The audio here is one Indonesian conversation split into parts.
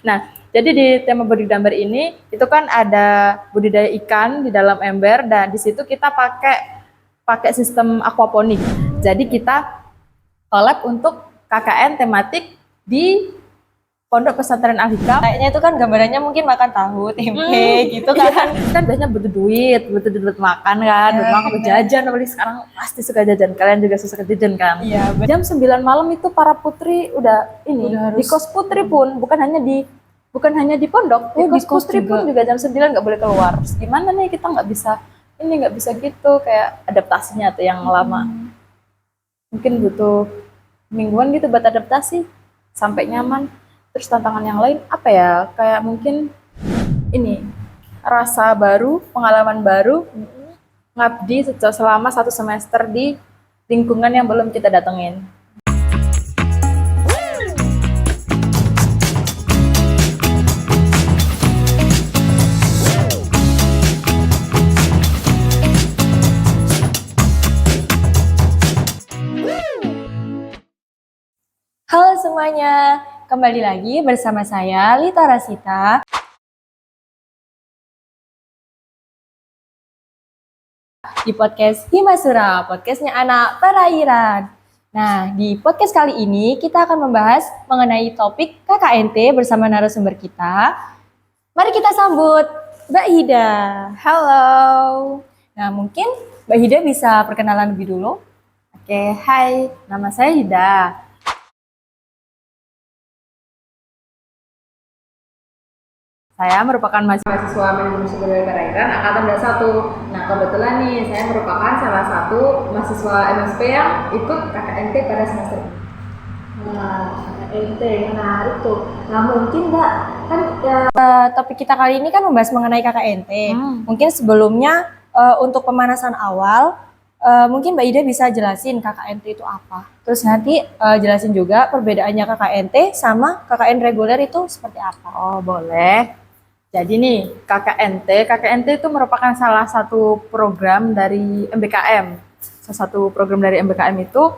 Nah, jadi di tema budidaya ini itu kan ada budidaya ikan di dalam ember dan di situ kita pakai sistem aquaponik. Jadi kita collab untuk KKN tematik di Pondok Pesantren Al-Hikam. Kayaknya itu kan gambarannya mungkin makan tahu, tempe gitu kan. Kan biasanya butuh duit makan kan, butuh makan jajan, apalagi sekarang pasti suka jajan. Kalian juga suka jajan kan? Iya, Jam 9 malam itu para putri udah harus di kos putri pun, bukan hanya di pondok, di kos putri pun juga jam 9 nggak boleh keluar. Terus gimana nih kita nggak bisa gitu, kayak adaptasinya tuh yang lama. Mungkin butuh mingguan gitu buat adaptasi sampai nyaman. Terus tantangan yang lain apa ya? Kayak mungkin ini rasa baru, pengalaman baru, ngabdi selama 1 semester di lingkungan yang belum kita datengin. Halo semuanya, kembali lagi bersama saya Lita Rasita di podcast Himasura, podcastnya anak perairan. Nah, di podcast kali ini kita akan membahas mengenai topik KKNT bersama narasumber kita. Mari kita sambut Mbak Hida. Halo. Nah, mungkin Mbak Hida bisa perkenalan lebih dulu. Oke, hai, nama saya Hida. Saya merupakan mahasiswa manajemen sumber daya perairan angkatan 21. Nah, kebetulan nih saya merupakan salah satu mahasiswa MSP yang ikut KKNT pada semester ini. Nah, KKNT menarik tuh. Nah, mungkin Mbak, kan topik kita kali ini kan membahas mengenai KKNT. Mungkin sebelumnya untuk pemanasan awal, mungkin Mbak Ida bisa jelasin KKNT itu apa. Terus nanti jelasin juga perbedaannya KKNT sama KKN reguler itu seperti apa. Oh, boleh. Jadi nih, KKNT itu merupakan salah satu program dari MBKM. Salah satu program dari MBKM itu,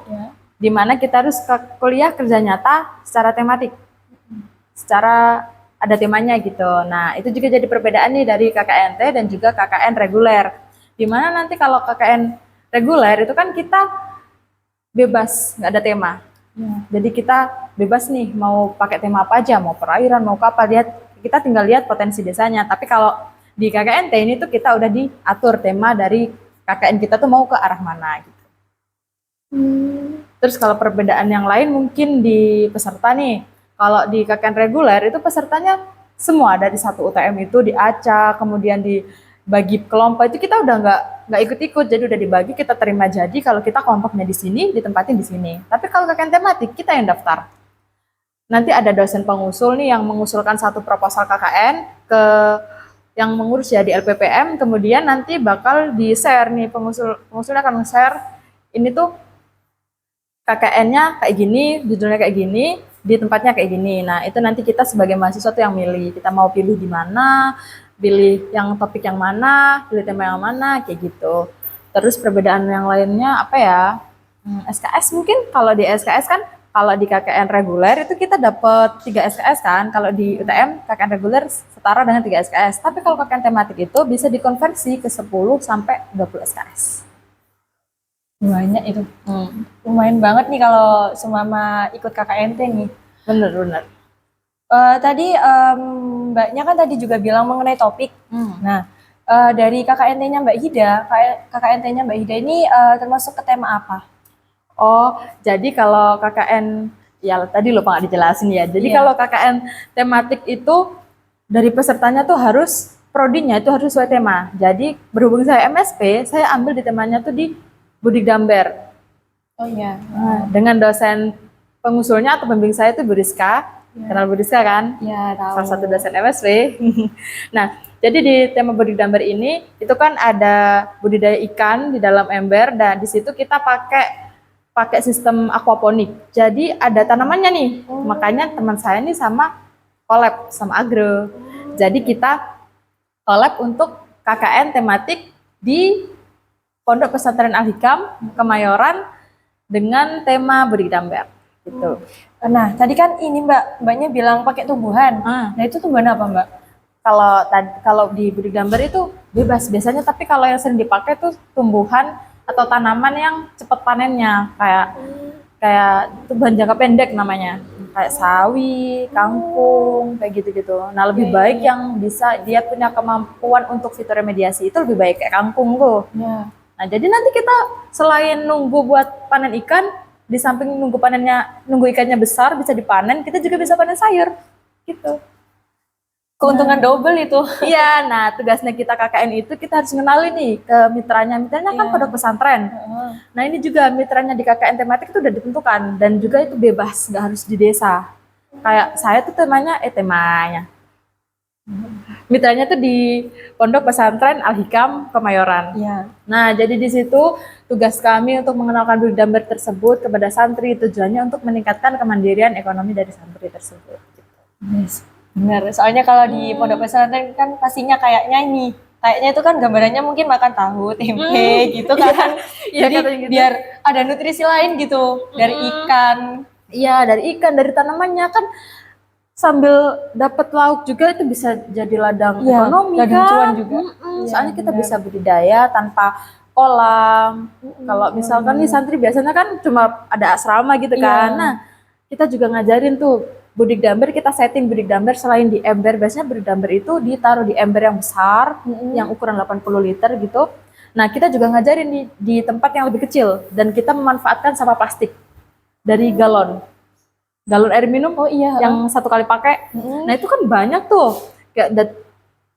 di mana kita harus kuliah kerja nyata secara tematik. Secara ada temanya gitu. Nah, itu juga jadi perbedaan nih dari KKNT dan juga KKN reguler. Di mana nanti kalau KKN reguler itu kan kita bebas, nggak ada tema. Jadi kita bebas nih, mau pakai tema apa aja, mau perairan, mau kapal, kita tinggal lihat potensi desanya. Tapi kalau di KKNT ini tuh kita udah diatur tema dari KKN kita tuh mau ke arah mana gitu. Terus kalau perbedaan yang lain mungkin di peserta nih. Kalau di KKN reguler itu pesertanya semua dari satu UTM itu diacak, kemudian dibagi kelompok itu kita udah nggak ikut-ikut, jadi udah dibagi, kita terima jadi kalau kita kelompoknya di sini, ditempatin di sini. Tapi kalau KKN tematik kita yang daftar. Nanti ada dosen pengusul nih yang mengusulkan satu proposal KKN ke yang mengurus ya di LPPM, kemudian nanti bakal di-share nih, pengusulnya akan nge-share ini tuh KKN-nya kayak gini, judulnya kayak gini, di tempatnya kayak gini. Nah, itu nanti kita sebagai mahasiswa tuh yang milih, kita mau pilih di mana, pilih yang topik yang mana, pilih tema yang mana, kayak gitu. Terus perbedaan yang lainnya apa ya? SKS mungkin, kalau di SKS kan, kalau di KKN reguler itu kita dapat 3 SKS kan, kalau di UTM KKN reguler setara dengan 3 SKS. Tapi kalau KKN tematik itu bisa dikonversi ke 10 sampai 20 SKS. Banyak itu. Lumayan banget nih kalau semama ikut KKNT nih. Bener. Tadi Mbaknya kan tadi juga bilang mengenai topik. Nah, dari KKNT-nya Mbak Hida, KKNT-nya Mbak Hida ini termasuk ke tema apa? Oh, jadi kalau KKN, ya tadi lupa nggak dijelasin ya. Jadi kalau KKN tematik itu dari pesertanya tuh harus, prodinya itu harus sesuai tema. Jadi berhubung saya MSP, saya ambil di temanya tuh di Budidamber. Oh iya. Dengan dosen pengusulnya atau pembimbing saya itu Bu Rizka. Kenal Bu Rizka kan? Ya, tahu. Salah satu dosen MSP. Nah, jadi di tema budidamber ini itu kan ada budidaya ikan di dalam ember dan di situ kita pakai sistem aquaponik. Jadi ada tanamannya nih. Makanya teman saya nih sama collab sama agro. Jadi kita collab untuk KKN tematik di Pondok Pesantren Al-Hikam Kemayoran dengan tema budidamber gitu. Nah, tadi kan ini Mbaknya bilang pakai tumbuhan. Nah, itu tumbuhan apa Mbak? Kalau di Budik Damber itu bebas biasanya, tapi kalau yang sering dipakai tuh tumbuhan atau tanaman yang cepat panennya, kayak tumbuhan jangka pendek namanya, kayak sawi, kangkung, kayak gitu-gitu. Nah, lebih baik yang bisa dia punya kemampuan untuk fitoremediasi, itu lebih baik kayak kangkung tuh. Nah, jadi nanti kita selain nunggu buat panen ikan, di samping nunggu ikannya besar bisa dipanen, kita juga bisa panen sayur gitu. Keuntungan double itu. Iya, nah tugasnya kita KKN itu kita harus kenalin nih ke mitranya kan pondok pesantren. Nah, ini juga mitranya di KKN tematik itu udah ditentukan, dan juga itu bebas, nggak harus di desa. Kayak saya tuh temanya mitranya tuh di Pondok Pesantren Al-Hikam Kemayoran. Nah, jadi di situ tugas kami untuk mengenalkan Budik Damber tersebut kepada santri, tujuannya untuk meningkatkan kemandirian ekonomi dari santri tersebut. Benar, soalnya kalau di pondok pesantren kan pastinya kayaknya itu kan gambarannya mungkin makan tahu, tempe gitu kan. Jadi gitu, biar ada nutrisi lain gitu dari ikan. Iya, dari ikan, dari tanamannya kan sambil dapat lauk juga itu bisa jadi ladang ekonomi ladang kan. Cuan juga. Soalnya kita bisa budidaya tanpa kolam. Kalau misalkan nih santri biasanya kan cuma ada asrama gitu kan. Nah, kita juga ngajarin tuh Budik Damber, kita setting Budik Damber selain di ember, biasanya Budik Damber itu ditaruh di ember yang besar, yang ukuran 80 liter gitu. Nah, kita juga ngajarin di tempat yang lebih kecil, dan kita memanfaatkan sampah plastik dari galon air minum yang satu kali pakai. Nah, itu kan banyak tuh, kayak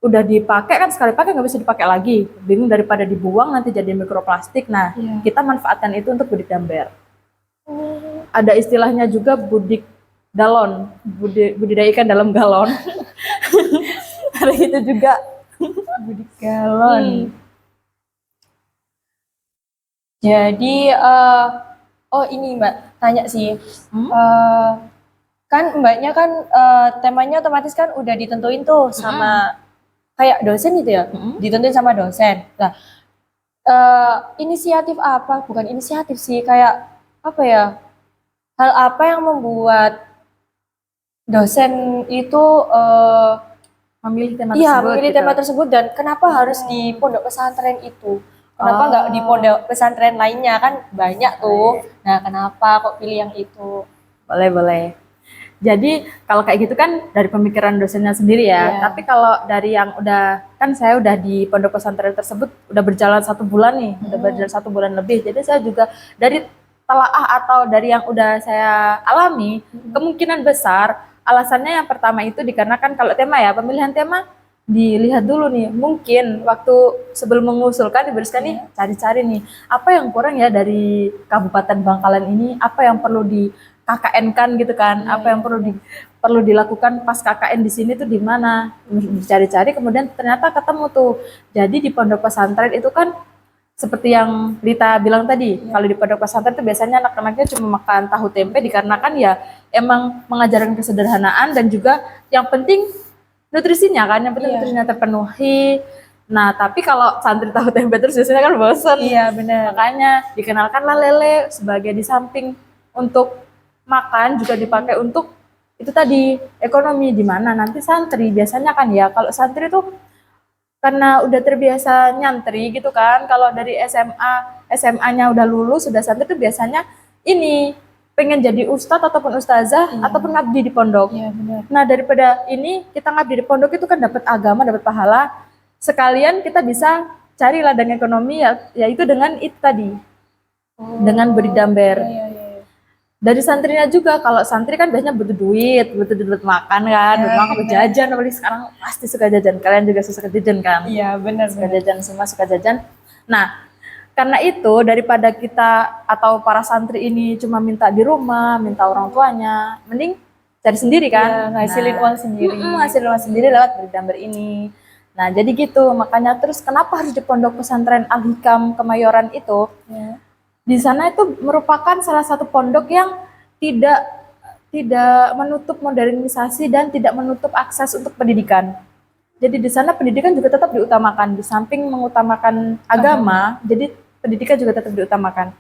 udah dipakai kan sekali pakai nggak bisa dipakai lagi, bingung daripada dibuang nanti jadi mikroplastik. Nah, kita manfaatkan itu untuk Budik Damber. Ada istilahnya juga budik galon, budidaya ikan dalam galon. Ada itu juga, budik galon. Jadi ini Mbak tanya sih, kan Mbaknya kan temanya otomatis kan udah ditentuin tuh sama kayak dosen gitu ya, ditentuin sama dosen. Nah, inisiatif apa? Bukan inisiatif sih, kayak apa ya? Hal apa yang membuat dosen itu memilih tema tersebut? Memilih tema tersebut, dan kenapa harus di pondok pesantren itu? Kenapa nggak di pondok pesantren lainnya, kan banyak tuh. Nah, kenapa kok pilih yang itu? Boleh. Jadi kalau kayak gitu kan dari pemikiran dosennya sendiri ya. Tapi kalau dari yang kan saya udah di pondok pesantren tersebut udah berjalan 1 bulan nih, udah berjalan 1 bulan lebih. Jadi saya juga dari telaah atau dari yang udah saya alami, kemungkinan besar alasannya yang pertama itu dikarenakan kalau pemilihan tema dilihat dulu nih, mungkin waktu sebelum mengusulkan dibereskan nih, cari-cari nih apa yang kurang ya dari Kabupaten Bangkalan ini, apa yang perlu di KKN-kan gitu kan, apa yang perlu dilakukan pas KKN di sini tuh di mana, dicari-cari kemudian ternyata ketemu tuh. Jadi di pondok pesantren itu kan seperti yang Rita bilang tadi, kalau di pondok pesantren itu biasanya anak-anaknya cuma makan tahu tempe dikarenakan ya emang mengajarkan kesederhanaan, dan juga yang penting nutrisinya kan, yang penting nutrisinya terpenuhi. Nah, tapi kalau santri tahu tempe terus biasanya kan bosan. Iya, benar. Makanya dikenalkanlah lele sebagai di samping untuk makan juga dipakai untuk itu tadi ekonomi, di mana nanti santri biasanya kan ya, kalau santri tuh karena udah terbiasa nyantri gitu kan, kalau dari SMA-nya udah lulus, sudah santri tuh biasanya ini pengen jadi ustadz ataupun ustazah ataupun ngabdi di pondok. Nah, daripada ini kita ngabdi di pondok itu kan dapat agama, dapat pahala, sekalian kita bisa cari ladang ekonomi yaitu dengan itu tadi, dengan Budik Damber. Dari santrinya juga, kalau santri kan biasanya butuh duit makan kan, butuh jajan, apalagi sekarang pasti suka jajan. Kalian juga suka jajan kan? Iya, benar. Suka jajan, semua suka jajan. Nah, karena itu daripada kita atau para santri ini cuma minta di rumah, minta orang tuanya, mending cari sendiri kan? Ngasilin uang sendiri. Ngasilin uang sendiri lewat Budik Damber ini. Nah, jadi gitu. Makanya terus kenapa harus di Pondok Pesantren Al-Hikam Kemayoran itu? Di sana itu merupakan salah satu pondok yang tidak menutup modernisasi dan tidak menutup akses untuk pendidikan. Jadi di sana pendidikan juga tetap diutamakan, di samping mengutamakan agama, jadi pendidikan juga tetap diutamakan.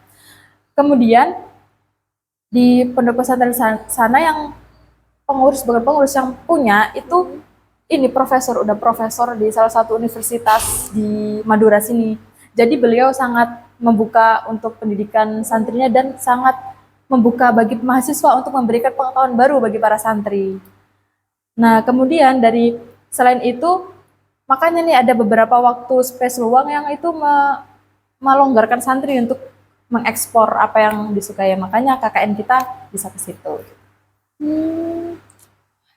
Kemudian di pondok pesantren sana yang pengurus, bukan pengurus, yang punya itu ini profesor, udah profesor di salah satu universitas di Madura sini. Jadi beliau sangat membuka untuk pendidikan santrinya dan sangat membuka bagi mahasiswa untuk memberikan pengetahuan baru bagi para santri. Nah, kemudian dari selain itu, makanya nih ada beberapa waktu space luang yang itu melonggarkan santri untuk mengekspor apa yang disukai. Makanya KKN kita bisa ke situ.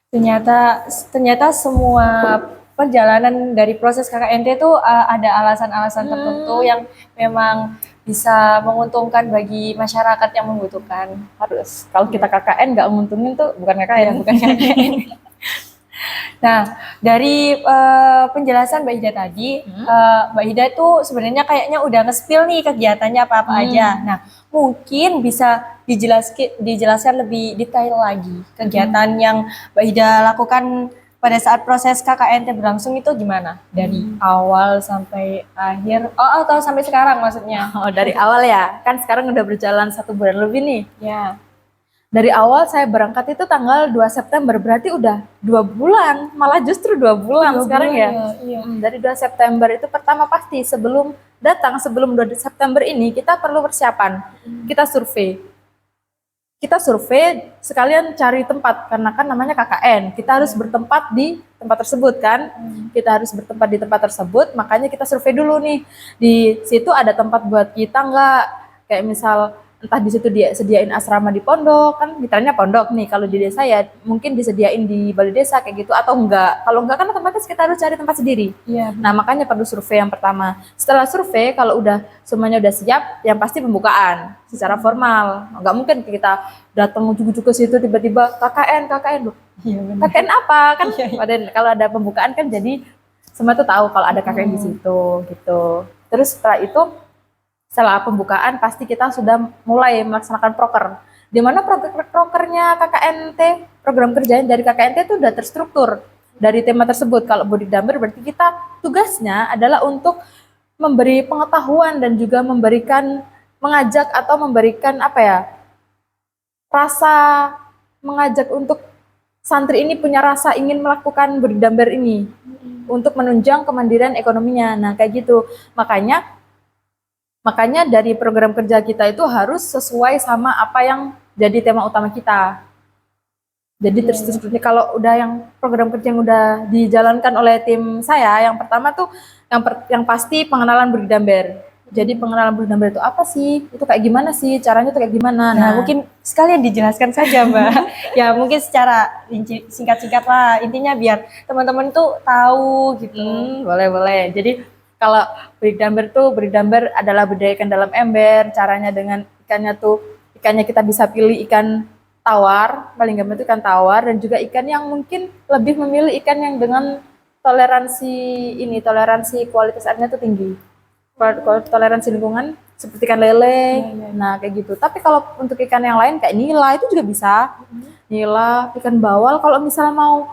Ternyata ternyata semua perjalanan dari proses KKNT itu ada alasan-alasan tertentu yang memang bisa menguntungkan bagi masyarakat yang membutuhkan. Harus. Kalau kita KKN nggak nguntungin tuh bukan KKN. Bukan KKN. Nah, dari penjelasan Mbak Hida tadi, Mbak Hida itu sebenarnya kayaknya udah nge-spill nih kegiatannya apa-apa aja. Nah, mungkin bisa dijelaskan lebih detail lagi kegiatan yang Mbak Hida lakukan pada saat proses KKNT berlangsung itu gimana? Dari awal sampai akhir, atau sampai sekarang maksudnya? Oh, dari awal ya? Kan sekarang udah berjalan 1 bulan lebih nih. Ya. Dari awal saya berangkat itu tanggal 2 September, berarti udah 2 bulan, malah justru 2 bulan sekarang ya. Iya. Dari 2 September itu pertama pasti sebelum datang, sebelum 2 September ini kita perlu persiapan. Kita survei. Kita survei sekalian cari tempat, karena kan namanya KKN. Kita harus bertempat di tempat tersebut kan. Kita harus bertempat di tempat tersebut, makanya kita survei dulu nih. Di situ ada tempat buat kita nggak? Kayak misal entah di situ dia sediain asrama di pondok, kan mitranya pondok nih. Kalau di desa ya mungkin disediain di balai desa kayak gitu, atau enggak. Kalau enggak kan otomatis kita harus cari tempat sendiri. Iya. Nah, makanya perlu survei yang pertama. Setelah survei, kalau udah semuanya udah siap, yang pasti pembukaan secara formal. Enggak mungkin kita datang ujuk-ujuk ke situ tiba-tiba KKN loh. Iya, benar. KKN apa kan? Padahal kalau ada pembukaan kan jadi semua tuh tahu kalau ada KKN di situ gitu. Terus setelah pembukaan pasti kita sudah mulai melaksanakan proker. Di mana prokernya KKNT, program kerjaan dari KKNT itu udah terstruktur dari tema tersebut. Kalau Bodhidhamber berarti kita tugasnya adalah untuk memberi pengetahuan dan juga mengajak atau memberikan rasa mengajak untuk santri ini punya rasa ingin melakukan Bodhidhamber ini untuk menunjang kemandirian ekonominya. Nah, kayak gitu. Makanya dari program kerja kita itu harus sesuai sama apa yang jadi tema utama kita. Jadi terstrukturnya kalau udah yang program kerja yang udah dijalankan oleh tim saya, yang pertama tuh yang pasti pengenalan Bodhidhamber. Jadi pengenalan Bodhidhamber itu apa sih? Itu kayak gimana sih? Caranya tuh kayak gimana? Nah, mungkin sekalian dijelaskan saja, Mbak. Ya, mungkin secara singkat-singkat lah. Intinya biar teman-teman tuh tahu gitu. Boleh. Jadi kalau Bodhidhamber adalah budaya ikan dalam ember. Caranya dengan ikannya kita bisa pilih ikan tawar, paling gampang itu ikan tawar, dan juga ikan yang mungkin lebih memilih ikan yang dengan toleransi kualitas airnya itu tinggi. Toleransi lingkungan seperti ikan lele, nah kayak gitu. Tapi kalau untuk ikan yang lain kayak nila itu juga bisa. Nila, ikan bawal kalau misalnya mau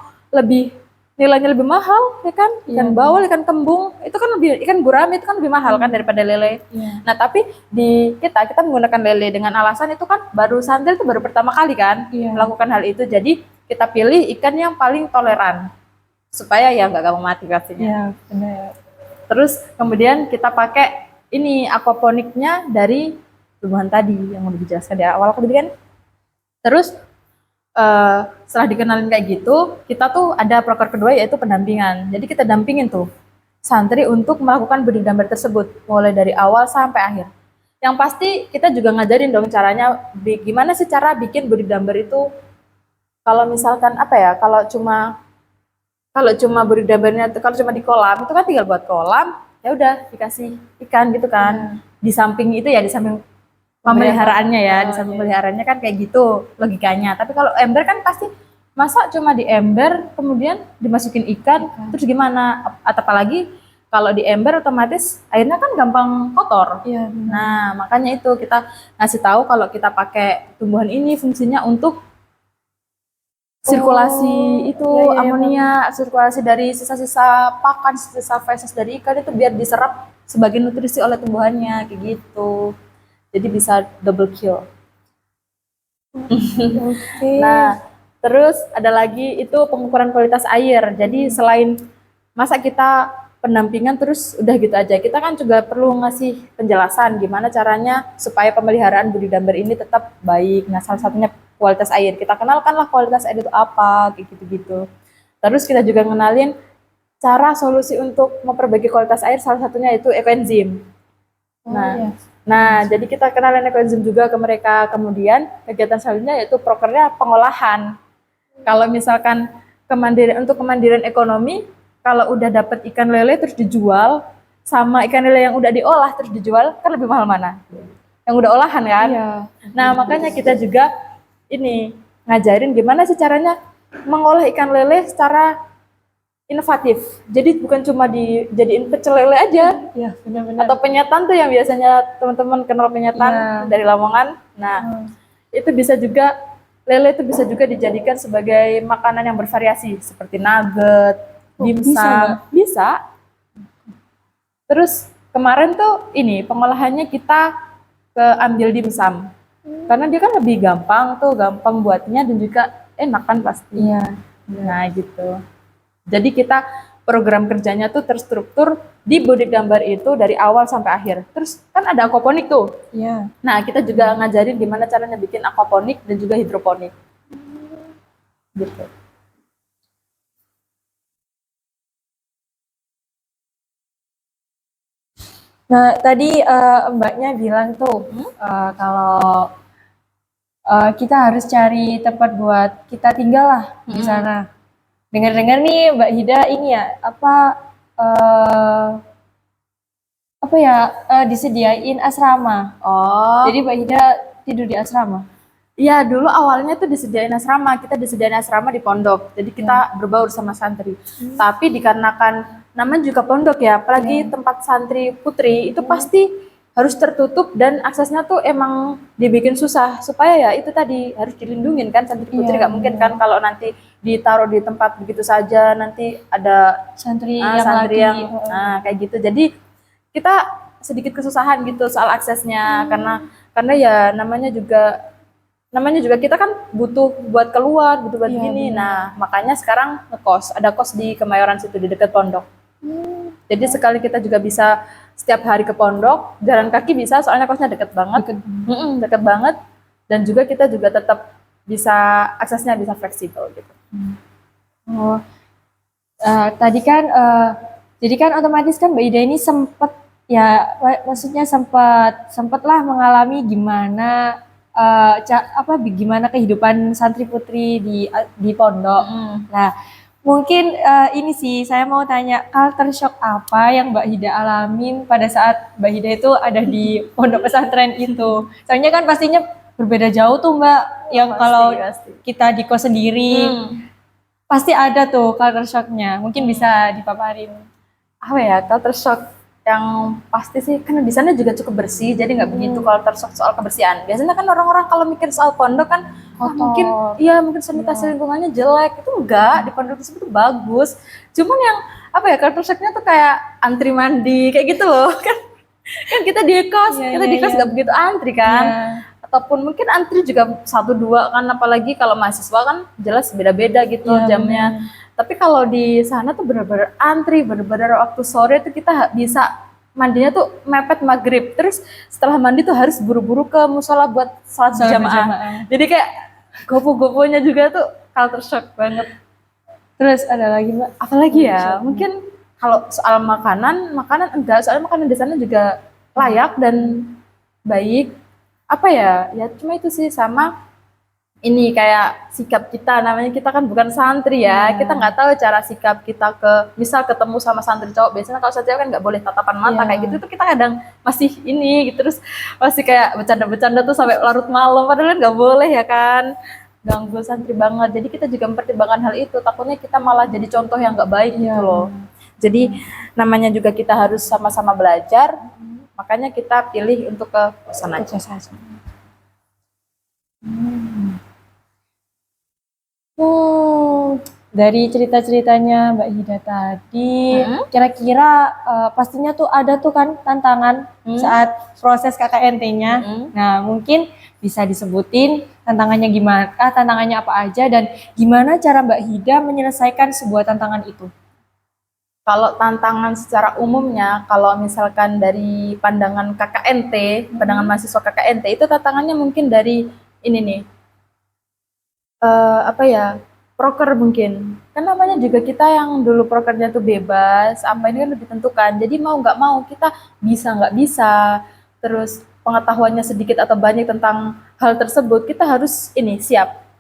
nilainya lebih mahal, ya kan? Ikan bawal, ikan kembung, itu kan ikan gurame itu kan lebih mahal kan daripada lele. Nah, tapi di kita menggunakan lele dengan alasan itu kan santri itu baru pertama kali kan melakukan hal itu. Jadi kita pilih ikan yang paling toleran supaya ya nggak gampang mati pastinya. Iya, benar. Terus kemudian kita pakai ini aquaponiknya dari tumbuhan tadi yang udah dijelaskan di awal tadi kan. Terus setelah dikenalin kayak gitu, kita tuh ada proker kedua yaitu pendampingan. Jadi kita dampingin tuh santri untuk melakukan Bodhidhamber tersebut mulai dari awal sampai akhir. Yang pasti kita juga ngajarin dong caranya gimana sih cara bikin Bodhidhamber itu. Kalau misalkan kalau cuma Bodhidhambernya kalau cuma di kolam itu kan tinggal buat kolam, ya udah dikasih ikan gitu kan. Di samping pemeliharaannya ya, di samping pemeliharaannya kan kayak gitu logikanya. Tapi kalau ember kan pasti masa cuma di ember kemudian dimasukin ikan, terus gimana? Apalagi kalau di ember otomatis airnya kan gampang kotor. Nah, makanya itu kita ngasih tahu kalau kita pakai tumbuhan ini fungsinya untuk sirkulasi amonia, sirkulasi dari sisa-sisa pakan, sisa feses dari ikan itu biar diserap sebagai nutrisi oleh tumbuhannya kayak gitu. Jadi bisa double kill. Oke. Nah, terus ada lagi itu pengukuran kualitas air. Jadi selain masa kita pendampingan terus udah gitu aja, kita kan juga perlu ngasih penjelasan gimana caranya supaya pemeliharaan Budi Damber ini tetap baik. Nah, salah satunya kualitas air. Kita kenalkanlah kualitas air itu apa, kayak gitu-gitu. Terus kita juga ngenalin cara solusi untuk memperbaiki kualitas air, salah satunya itu ekoenzim. Nah, iya. jadi kita kenalin ekoenzim juga ke mereka. Kemudian kegiatan selanjutnya yaitu prokernya pengolahan. Kalau misalkan untuk kemandirian ekonomi, kalau udah dapat ikan lele terus dijual, sama ikan lele yang udah diolah terus dijual, kan lebih mahal mana? Yang udah olahan kan? Iya. Nah, makanya kita juga ini ngajarin gimana sih caranya mengolah ikan lele secara inovatif. Jadi bukan cuma dijadiin pecel lele aja, Iya, benar-benar. atau penyetan tuh yang biasanya teman-teman kenal penyetan dari Lamongan. Nah, itu bisa juga lele itu bisa juga dijadikan sebagai makanan yang bervariasi seperti nugget, dimsum, bisa. Terus kemarin tuh ini pengolahannya kita ke ambil dimsum. Karena dia kan lebih gampang buatnya dan juga enak kan pasti. Iya. Nah, gitu. Jadi kita program kerjanya tuh terstruktur di Budi Damber itu dari awal sampai akhir. Terus kan ada aquaponik tuh. Iya. Nah, kita juga ngajarin gimana caranya bikin aquaponik dan juga hidroponik. Gitu. Nah, tadi Mbaknya bilang tuh kalau kita harus cari tempat buat kita tinggal lah di sana. Dengar-dengar nih Mbak Hida ini ya disediain asrama. Oh. Jadi Mbak Hida tidur di asrama. Iya, dulu awalnya tuh disediain asrama. Kita disediain asrama di pondok. Jadi kita berbaur sama santri. Tapi dikarenakan namanya juga pondok ya, apalagi tempat santri putri itu pasti harus tertutup dan aksesnya tuh emang dibikin susah supaya ya itu tadi harus dilindungin kan santri putri nggak mungkin kan kalau nanti ditaruh di tempat begitu saja nanti ada Santri yang kayak gitu. Jadi kita sedikit kesusahan gitu soal aksesnya karena ya namanya juga kita kan butuh buat keluar, butuh buat gini. Nah, makanya sekarang ngekos. Ada kos di Kemayoran situ, di dekat pondok. Jadi sekali kita juga bisa setiap hari ke pondok, jalan kaki bisa, soalnya kosnya deket banget. Deket banget. Dan juga kita juga tetap bisa, aksesnya bisa fleksibel gitu. Oh, tadi kan, jadi kan otomatis kan Mbak Ida ini sempat, ya maksudnya sempat lah mengalami gimana gimana kehidupan santri putri di pondok. Nah, mungkin ini sih saya mau tanya culture shock apa yang Mbak Hida alamin pada saat Mbak Hida itu ada di pondok pesantren itu. Soalnya kan pastinya berbeda jauh tuh Mbak, yang kalau kita di kos sendiri pasti ada tuh culture shocknya. Mungkin bisa dipaparin. Apa ya, culture shock yang pasti sih karena di sana juga cukup bersih, jadi nggak begitu culture shock soal kebersihan. Biasanya kan orang-orang kalau mikir soal pondok kan mungkin sanitasi lingkungannya jelek. Itu enggak, di pondok tersebut bagus. Cuman yang culture shocknya tuh kayak antri mandi kayak gitu loh kan kita di kos nggak begitu antri kan. Ataupun mungkin antri juga 1-2 kan, apalagi kalau mahasiswa kan jelas beda-beda gitu jamnya. Tapi kalau di sana tuh benar-benar antri, benar-benar waktu sore tuh kita bisa mandinya tuh mepet maghrib. Terus setelah mandi tuh harus buru-buru ke musola buat salat berjamaah. Jadi kayak gopo-goponya juga tuh culture shock banget. Terus ada lagi Mbak? Apalagi ya, mungkin kalau soal makanan enggak, soalnya makanan di sana juga layak dan baik. Ya cuma itu sih, sama ini kayak sikap kita, namanya kita kan bukan santri ya, kita nggak tahu cara sikap kita misal ketemu sama santri cowok, biasanya kalau santri cowok kan nggak boleh tatapan mata kayak gitu, tuh kita kadang masih ini gitu, terus masih kayak bercanda-bercanda tuh sampai larut malam, padahal nggak boleh ya kan, ganggu santri banget. Jadi kita juga mempertimbangkan hal itu, takutnya kita malah jadi contoh yang nggak baik gitu loh. Jadi namanya juga kita harus sama-sama belajar, makanya kita pilih untuk ke sana aja. Dari cerita-ceritanya Mbak Hida tadi, kira-kira pastinya tuh ada tuh kan tantangan saat proses KKNT-nya. Nah, mungkin bisa disebutin tantangannya gimana, tantangannya apa aja, dan gimana cara Mbak Hida menyelesaikan sebuah tantangan itu? Kalau tantangan secara umumnya, kalau misalkan dari pandangan KKNT, pandangan mahasiswa KKNT, itu tantangannya mungkin dari ini nih, apa ya, proker mungkin. Kan namanya juga kita yang dulu prokernya tuh bebas, apa ini kan lebih ditentukan. Jadi mau nggak mau kita bisa nggak bisa, terus pengetahuannya sedikit atau banyak tentang hal tersebut, kita harus ini siap.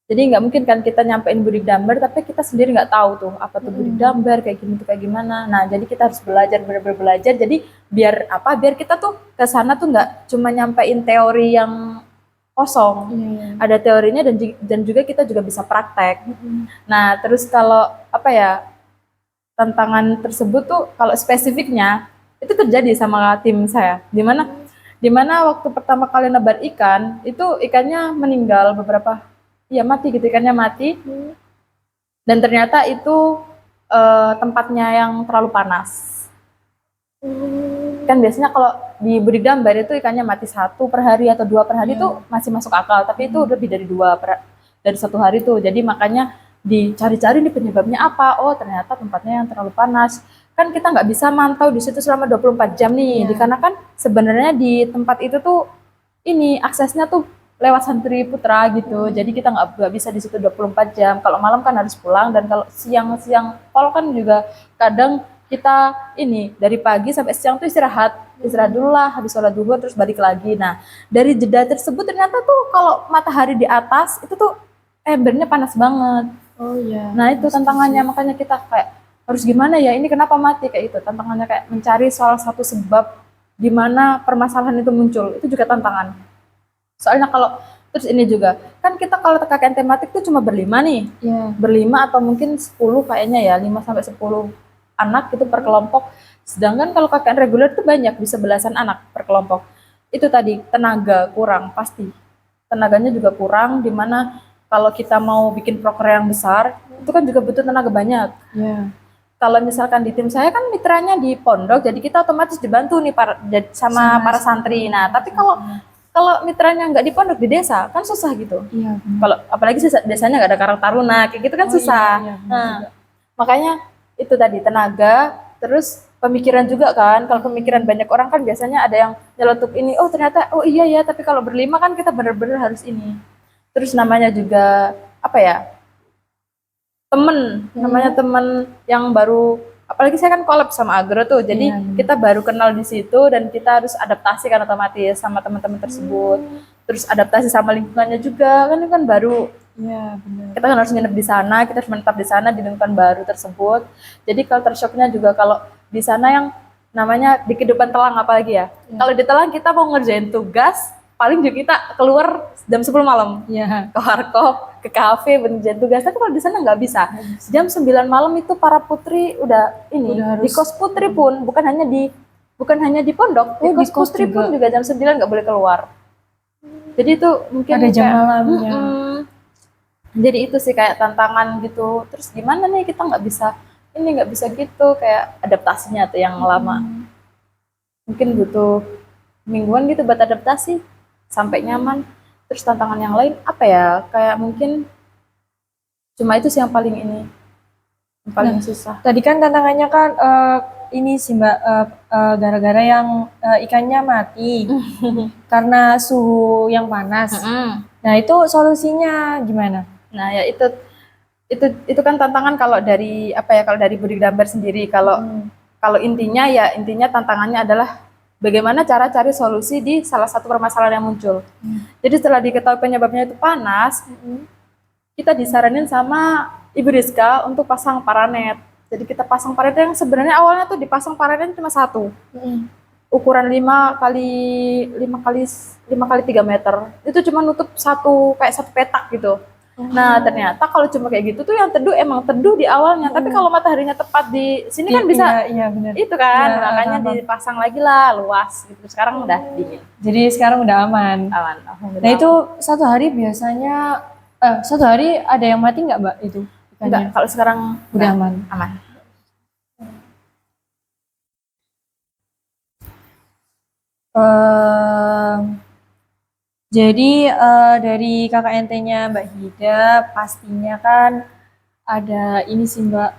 Jadi nggak mungkin kan kita nyampein budik dambar, tapi kita sendiri nggak tahu tuh apa tuh budik dambar, kayak gini tuh kayak gimana. Nah, jadi kita harus belajar, benar-benar belajar. Jadi biar apa? Biar kita tuh ke sana tuh nggak cuma nyampein teori yang kosong. Ada teorinya dan juga kita juga bisa praktek. Nah, terus kalau apa ya, tantangan tersebut tuh kalau spesifiknya itu terjadi sama tim saya. Dimana waktu pertama kali nebar ikan, itu ikannya meninggal beberapa, ya mati gitu, ikannya mati. Dan ternyata itu tempatnya yang terlalu panas. Kan biasanya kalau di budik dambar itu ikannya mati 1 per hari atau 2 per hari itu masih masuk akal, tapi itu lebih dari 2 dari 1 hari tuh. Jadi makanya dicari-cari nih penyebabnya apa. Oh, ternyata tempatnya yang terlalu panas. Kan kita nggak bisa mantau di situ selama 24 jam nih, dikarenakan sebenarnya di tempat itu tuh ini aksesnya tuh lewat santri putra gitu. Jadi kita nggak bisa di situ 24 jam. Kalau malam kan harus pulang, dan kalau siang-siang pol kan juga kadang kita ini dari pagi sampai siang tuh istirahat dulu lah, habis sholat duhur terus balik lagi. Nah, dari jeda tersebut ternyata tuh kalau matahari di atas itu tuh embernya panas banget. Oh iya. Nah, itu tantangannya, makanya kita kayak harus gimana ya, ini kenapa mati, kayak itu tantangannya, kayak mencari salah satu sebab di mana permasalahan itu muncul. Itu juga tantangan. Soalnya kalau terus ini juga kan kita kalau KKN tematik tuh cuma berlima nih, berlima atau mungkin 10 kayaknya ya, 5 sampai 10 anak itu per kelompok. Sedangkan kalau KKN reguler tuh banyak, bisa belasan anak per kelompok. Itu tadi tenaga kurang, pasti tenaganya juga kurang, dimana kalau kita mau bikin proker yang besar itu kan juga butuh tenaga banyak. Kalau misalkan di tim saya kan mitranya di pondok, jadi kita otomatis dibantu nih sama para santri. Nah, tapi kalau mitranya nggak di pondok, di desa kan susah gitu. Kalau apalagi desanya nggak ada Karang Taruna, kayak gitu kan susah. Nah, makanya itu tadi tenaga, terus pemikiran juga kan. Kalau pemikiran banyak orang kan biasanya ada yang nyeletuk ini, oh ternyata, oh iya ya, tapi kalau berlima kan kita benar-benar harus ini. Terus namanya juga apa ya, namanya temen yang baru, apalagi saya kan collab sama Agro tuh, jadi kita baru kenal di situ dan kita harus adaptasi kan otomatis sama teman-teman tersebut. Terus adaptasi sama lingkungannya juga, kan ini kan baru. Benar. Kita kan harus nginep di sana, kita harus menetap di sana di lingkungan baru tersebut. Jadi culture shocknya juga kalau di sana yang namanya di kehidupan telang apalagi ya. Kalau di telang kita mau ngerjain tugas, paling juga kita keluar jam 10 malam. Ke warkop, ke kafe, ngerjain tugas. Tapi kalau di sana nggak bisa. Jam 9 malam itu para putri udah di kos putri pun, bukan hanya di pondok, di kos putri pun juga jam 9 nggak boleh keluar. Jadi itu mungkin ada jam malamnya. Jadi itu sih kayak tantangan gitu. Terus gimana nih kita nggak bisa gitu, kayak adaptasinya tuh yang lama. Mungkin butuh mingguan gitu buat adaptasi sampai nyaman. Terus tantangan yang lain apa ya? Kayak mungkin cuma itu sih yang paling susah. Tadi kan tantangannya kan ini sih Mbak, gara-gara yang ikannya mati karena suhu yang panas. Nah, itu solusinya gimana? Nah, ya itu kan tantangan kalau dari budik dambar sendiri. Kalau intinya tantangannya adalah bagaimana cara cari solusi di salah satu permasalahan yang muncul. Jadi setelah diketahui penyebabnya itu panas, kita disaranin sama Ibu Rizka untuk pasang paranet. Jadi kita pasang paranet yang sebenarnya awalnya tuh dipasang paranet cuma 1. Ukuran 5 kali 3 meter. Itu cuma nutup satu petak gitu. Nah, ternyata kalau cuma kayak gitu tuh yang teduh emang teduh di awalnya, tapi kalau mataharinya tepat di sini kan bisa benar. Itu kan, makanya dipasang lagi lah luas gitu. Sekarang udah dingin. Jadi sekarang udah aman. Alhamdulillah. Nah, itu satu hari biasanya satu hari ada yang mati nggak Mbak itu? Enggak, kalau sekarang udah enggak, aman. aman. Jadi dari KKNT-nya Mbak Hida pastinya kan ada ini sih Mbak,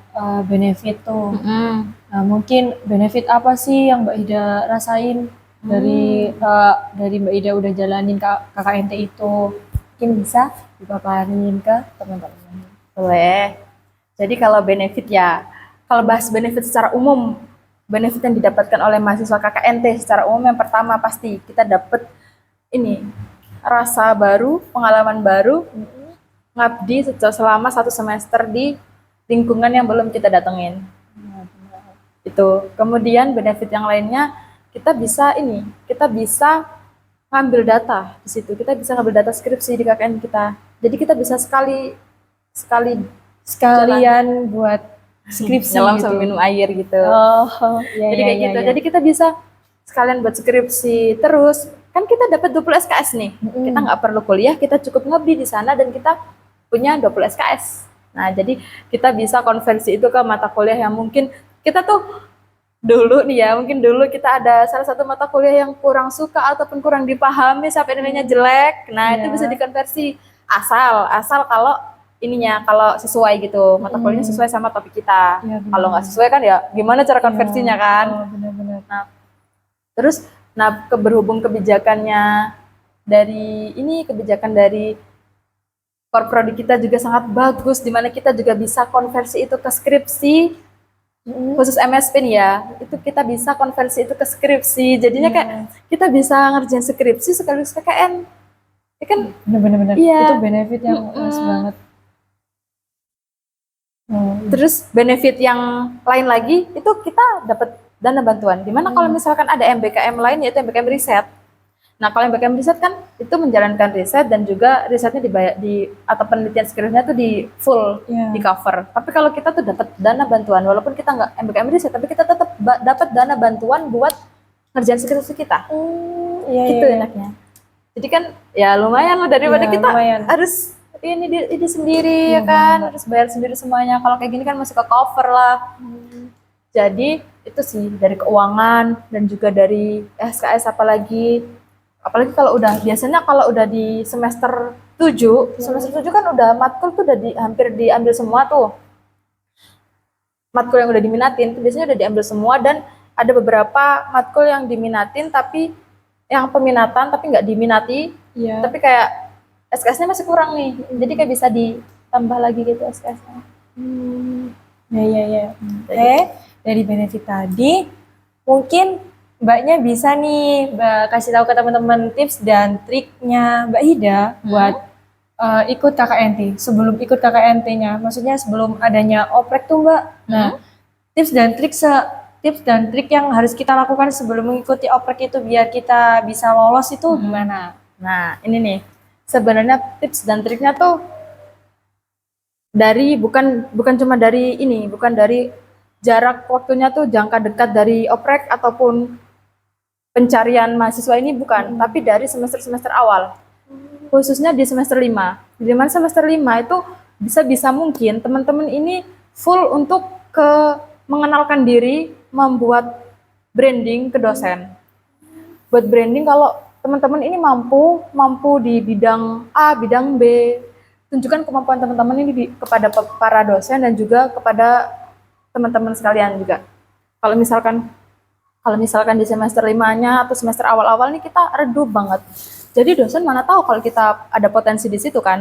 benefit tuh. Nah, mungkin benefit apa sih yang Mbak Hida rasain dari Mbak Hida udah jalanin KKNT itu? Mungkin bisa dipaparin ke teman-teman. Boleh. Jadi kalau benefit ya, kalau bahas benefit secara umum, benefit yang didapatkan oleh mahasiswa KKNT secara umum yang pertama pasti kita dapat ini rasa baru, pengalaman baru, ngabdi selama 1 semester di lingkungan yang belum kita datengin. Itu. Kemudian benefit yang lainnya kita bisa ngambil data di situ. Kita bisa ngambil data skripsi di KKN kita. Jadi kita bisa sekalian buat skripsi nyelam gitu. sambil minum air gitu. Iya, Jadi kayak gitu. iya. Jadi kita bisa sekalian buat skripsi. Terus kan kita dapat 20 SKS nih. Kita nggak perlu kuliah, kita cukup ngabdi di sana dan kita punya 20 SKS. Nah, jadi kita bisa konversi itu ke mata kuliah yang mungkin kita tuh mungkin dulu kita ada salah satu mata kuliah yang kurang suka ataupun kurang dipahami sampai nilainya jelek. Nah, itu bisa dikonversi asal kalau kalau sesuai gitu, mata kuliahnya sesuai sama topik kita. Kalau nggak sesuai kan ya gimana cara konversinya kan? Benar-benar. Terus berhubung kebijakan dari core prodi kita juga sangat bagus, di mana kita juga bisa konversi itu ke skripsi, khusus MSP nih ya, itu kita bisa konversi itu ke skripsi, jadinya kayak kita bisa ngerjain skripsi sekaligus KKN, ya kan? Benar-benar. Iya. Itu benefit yang luas banget. Terus benefit yang lain lagi itu kita dapat dana bantuan. Dimana kalau misalkan ada MBKM lain yaitu MBKM riset. Nah kalau MBKM riset kan itu menjalankan riset dan juga risetnya dibayar atau penelitian skripsinya tuh di full di cover. Tapi kalau kita tuh dapat dana bantuan walaupun kita nggak MBKM riset tapi kita tetap dapat dana bantuan buat ngerjain skripsi kita. Gitu enaknya. Jadi kan ya lumayan loh daripada kita harus ini sendiri ya kan, harus bayar sendiri semuanya. Kalau kayak gini kan masih ke cover lah. Jadi itu sih dari keuangan dan juga dari SKS apalagi kalau biasanya kalau udah di semester 7 kan udah matkul tuh udah hampir diambil semua tuh. Matkul yang udah diminatin tuh biasanya udah diambil semua dan ada beberapa matkul yang diminatin tapi yang peminatan tapi nggak diminati. Tapi kayak SKS-nya masih kurang nih, jadi kayak bisa ditambah lagi gitu SKS-nya. Oke, dari benefit tadi, mungkin Mbaknya bisa nih kasih tahu ke teman-teman tips dan triknya Mbak Hida buat ikut KKNT. Sebelum ikut KKNT-nya, maksudnya sebelum adanya oprek tuh Mbak. Nah, tips dan trik yang harus kita lakukan sebelum mengikuti oprek itu biar kita bisa lolos itu gimana? Nah, ini nih. Sebenarnya tips dan triknya tuh bukan cuma dari jarak waktunya tuh jangka dekat dari oprek ataupun pencarian mahasiswa ini bukan, tapi dari semester awal. Khususnya di semester 5. Di mana semester 5 itu bisa mungkin teman-teman ini full untuk mengenalkan diri, membuat branding ke dosen. Buat branding kalau teman-teman ini mampu di bidang A, bidang B. Tunjukkan kemampuan teman-teman ini kepada para dosen dan juga kepada teman-teman sekalian juga. Kalau misalkan di semester 5-nya atau semester awal-awal nih kita redup banget. Jadi dosen mana tahu kalau kita ada potensi di situ kan?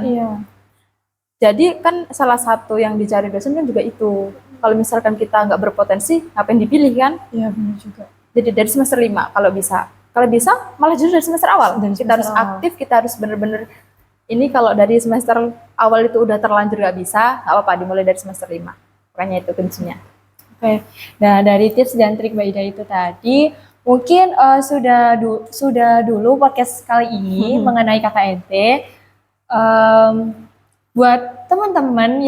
Jadi kan salah satu yang dicari dosen kan juga itu. Kalau misalkan kita nggak berpotensi, ngapain dipilih kan? Iya benar juga. Jadi dari semester 5 kalau bisa. Kalau bisa malah justru dari semester awal. Kita harus aktif, kita harus bener-bener ini kalau dari semester awal itu udah terlanjur gak bisa, gak apa-apa dimulai dari semester 5. Makanya itu kuncinya. Oke. Nah, dari tips dan trik Mbak Ida itu tadi, mungkin sudah dulu podcast kali ini mengenai KKNT. Buat teman-teman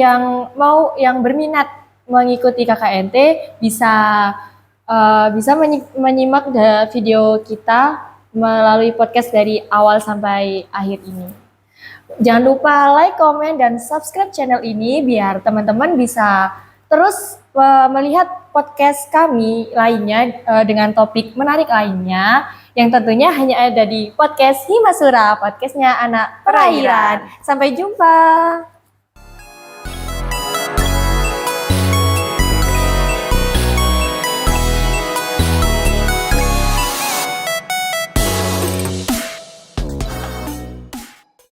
yang berminat mengikuti KKNT bisa menyimak video kita melalui podcast dari awal sampai akhir ini. Jangan lupa like, komen, dan subscribe channel ini biar teman-teman bisa terus melihat podcast kami lainnya dengan topik menarik lainnya yang tentunya hanya ada di podcast Himasura, podcastnya anak perairan. Sampai jumpa.